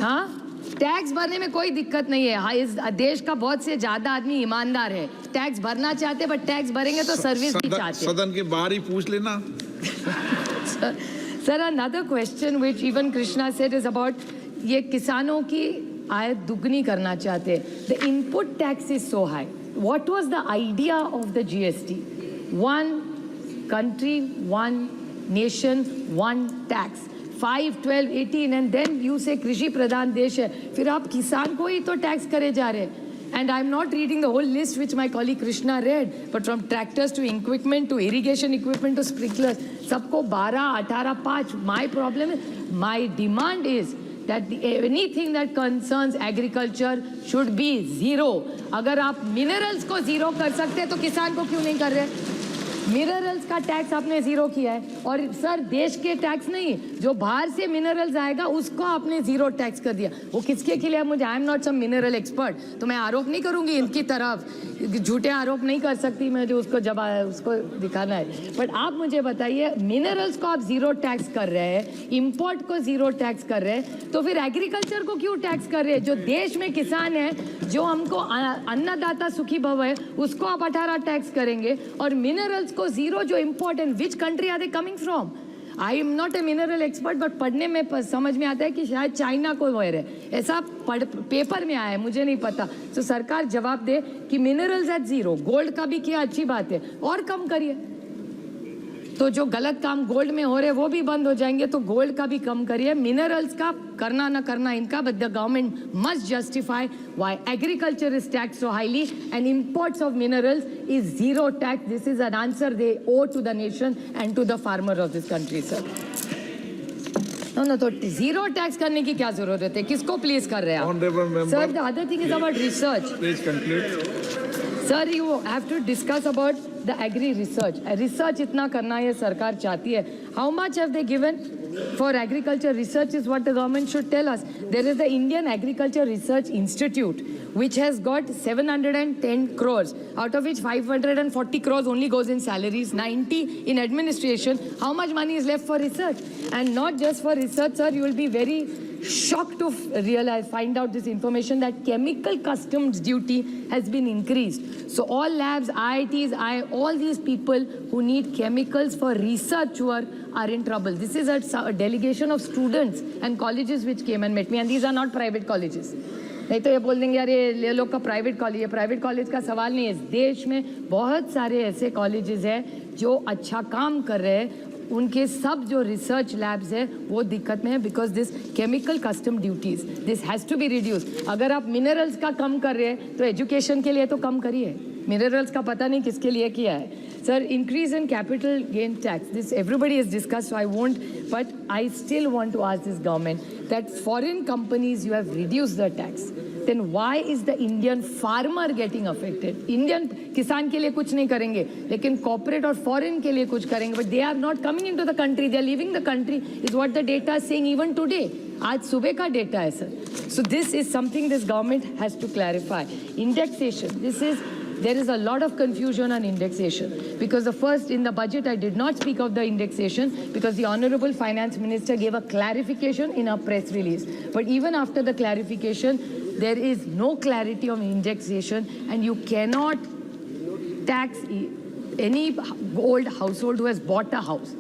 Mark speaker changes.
Speaker 1: हाँ, टैक्स भरने में कोई दिक्कत नहीं है। हाँ, इस देश का बहुत से ज्यादा आदमी ईमानदार है, टैक्स भरना चाहते, बट टैक्स भरेंगे तो सर्विस भी चाहते।
Speaker 2: सदन के बाहर ही पूछ लेना।
Speaker 1: Sir, another question which even Krishna said is about ये किसानों की आय दुगनी करना चाहते। The input tax is so high. What was the idea of the GST? One country, one nation, one tax. 5, 12, 18 and then you say कृषि प्रधान देश है, फिर आप किसान को ही तो टैक्स करे जा रहे हैं। And I'm not reading the whole list which my colleague Krishna read, but from tractors to equipment to irrigation equipment to sprinklers, सबको 12, 18, 5. My problem is, my demand is that anything that concerns agriculture should be zero. अगर आप minerals को zero कर सकते हैं तो किसान को क्यों नहीं कर रहे? मिनरल्स का टैक्स आपने जीरो किया है, और सर देश के टैक्स नहीं, जो बाहर से मिनरल्स आएगा उसको आपने जीरो टैक्स कर दिया। वो किसके खिलाफ? मुझे, I am not some mineral expert, तो मैं आरोप नहीं करूंगी इनकी तरफ, झूठे आरोप नहीं कर सकती मैं, जो उसको जब उसको दिखाना है। बट आप मुझे बताइए, मिनरल्स को आप जीरो टैक्स कर रहे हैं, इंपोर्ट को जीरो टैक्स कर रहे हैं, तो फिर एग्रीकल्चर को क्यों टैक्स कर रहे हैं? जो देश में किसान है, जो हमको अन्नदाता सुखी भव है, उसको आप 18 टैक्स करेंगे, और मिनरल्स को जीरो। जो important, which country are they coming from? I am not a mineral expert, but पढ़ने में समझ में आता है कि शायद चाइना को वायर है, ऐसा पेपर में आया है, मुझे नहीं पता। तो सरकार जवाब दे कि मिनरल्स एट जीरो। गोल्ड का भी किया, अच्छी बात है, और कम करिए। तो जो गलत काम गोल्ड में हो रहे वो भी बंद हो जाएंगे, तो गोल्ड का भी कम करिए। मिनरल्स का करना ना करना इनका, but the government must justify why agriculture is tax so highly and imports of minerals is zero tax. This is an answer they owe to the nation and to the farmer of this country. Sir no, तो zero tax करने की क्या जरूरत है? किसको please कर रहे हैं? Sir, the other thing is about research.
Speaker 2: Please conclude.
Speaker 1: Sir, you have to discuss about the agri research. Research इतना करना ये सरकार चाहती है। How much have they given for agriculture research is what the government should tell us. There is the Indian agriculture research institute which has got 710 crores, out of which 540 crores only goes in salaries, 90 in administration. How much money is left for research? And not just for research, sir, you will be very shocked to find out this information that chemical customs duty has been increased. So all labs, IITs, all these people who need chemicals for research work are in trouble. This is a delegation of students and colleges which came and met me, and these are not private colleges. नहीं तो ये बोल देंगे यार ये लोग का private college है। प्राइवेट कॉलेज का सवाल नहीं है। इस देश में बहुत सारे ऐसे कॉलेजेस हैं जो अच्छा काम कर रहे हैं, उनके सब जो रिसर्च लैब्स है वो दिक्कत में है, because this chemical custom duties, this has to be reduce. अगर आप मिनरल्स का कम कर रहे हैं तो एजुकेशन के लिए तो कम करिए। मिनरल्स का पता नहीं किसके लिए किया है। Sir, increase in capital gain tax. This everybody has discussed, so I won't. But I still want to ask this government that foreign companies you have reduced the tax. Then why is the Indian farmer getting affected? Indian किसान के लिए कुछ नहीं करेंगे, लेकिन corporate और foreign के लिए कुछ करेंगे. But they are not coming into the country. They are leaving the country. Is what the data is saying even today. आज सुबह का data है sir. So this is something this government has to clarify. Indexation. There is a lot of confusion on indexation, because in the budget I did not speak of the indexation because the Honorable Finance Minister gave a clarification in a press release. But even after the clarification, there is no clarity on indexation, and you cannot tax any old household who has bought a house.